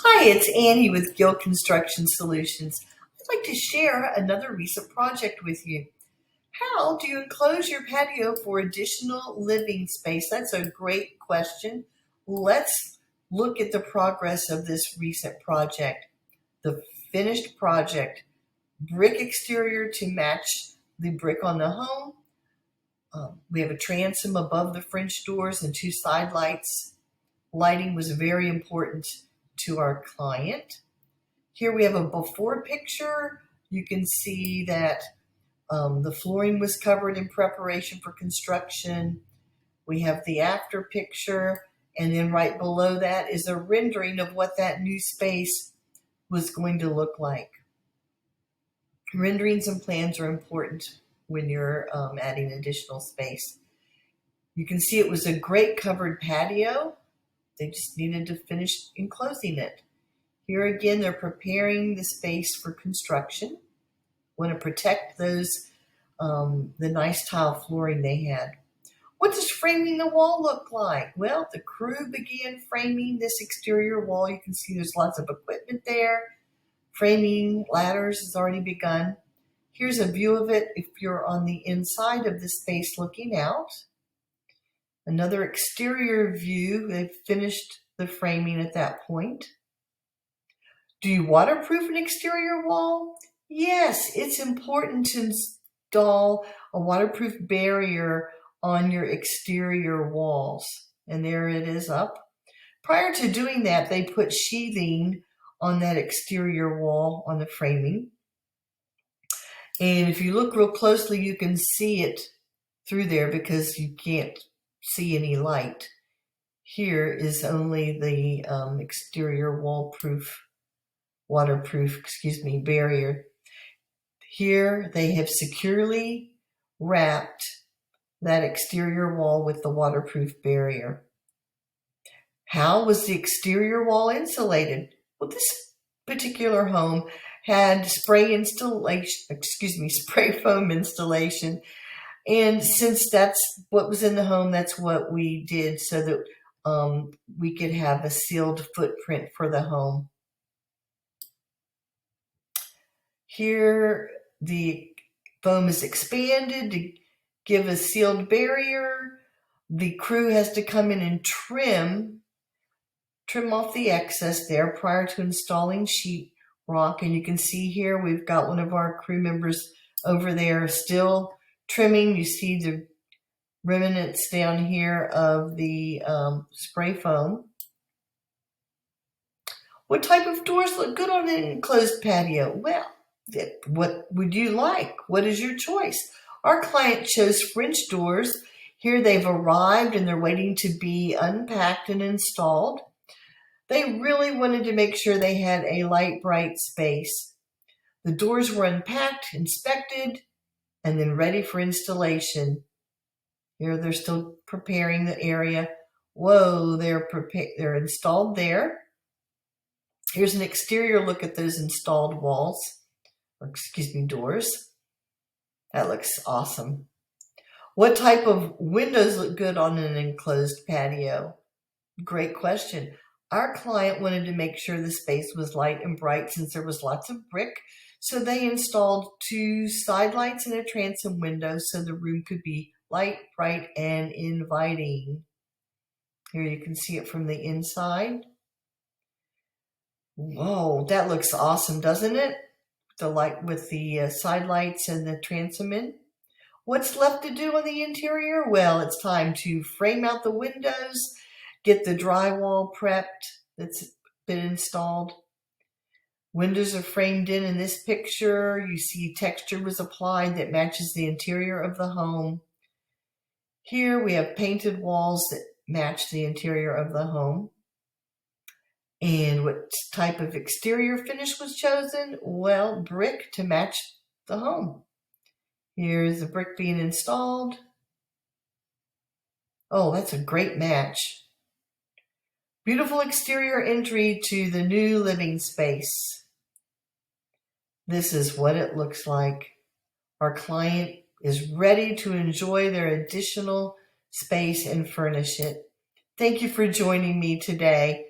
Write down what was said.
Hi, it's Annie with Gill Construction Solutions. I'd like to share another recent project with you. How do you enclose your patio for additional living space? That's a great question. Let's look at the progress of this recent project. The finished project, brick exterior to match the brick on the home. We have a transom above the French doors and two side lights. Lighting was very important to our client. Here we have a before picture. You can see that the flooring was covered in preparation for construction. We have the after picture, and then right below that is a rendering of what that new space was going to look like. Renderings and plans are important when you're adding additional space. You can see it was a great covered patio. They just needed to finish enclosing it. Here again, they're preparing the space for construction. Want to protect those, the nice tile flooring they had. What does framing the wall look like? Well, the crew began framing this exterior wall. You can see there's lots of equipment there. Framing ladders has already begun. Here's a view of it if you're on the inside of the space looking out. Another exterior view. They've finished the framing at that point. Do you waterproof an exterior wall? Yes, it's important to install a waterproof barrier on your exterior walls. And there it is up. Prior to doing that, they put sheathing on that exterior wall on the framing. And if you look real closely, you can see it through there because you can't see any light. Here is only the exterior waterproof barrier. Here they have securely wrapped that exterior wall with the waterproof barrier. How was the exterior wall insulated? Well, this particular home had spray foam installation. And since that's what was in the home, that's what we did so that we could have a sealed footprint for the home. Here, the foam is expanded to give a sealed barrier. The crew has to come in and trim off the excess there prior to installing sheetrock. And you can see here we've got one of our crew members over there still trimming. You see the remnants down here of the spray foam. What type of doors look good on an enclosed patio? Well, what would you like? What is your choice? Our client chose French doors. Here they've arrived and they're waiting to be unpacked and installed. They really wanted to make sure they had a light, bright space. The doors were unpacked, inspected, and then ready for installation. Here they're still preparing the area. Whoa, they're installed there. Here's an exterior look at those installed doors. That looks awesome. What type of windows look good on an enclosed patio? Great question. Our client wanted to make sure the space was light and bright since there was lots of brick. So they installed two side lights and a transom window so the room could be light, bright, and inviting. Here you can see it from the inside. Whoa, that looks awesome, doesn't it? The light with the side lights and the transom in. What's left to do on the interior? Well, it's time to frame out the windows, get the drywall prepped that's been installed. Windows are framed in this picture. You see texture was applied that matches the interior of the home. Here we have painted walls that match the interior of the home. And what type of exterior finish was chosen? Well, brick to match the home. Here's the brick being installed. Oh, that's a great match. Beautiful exterior entry to the new living space. This is what it looks like. Our client is ready to enjoy their additional space and furnish it. Thank you for joining me today.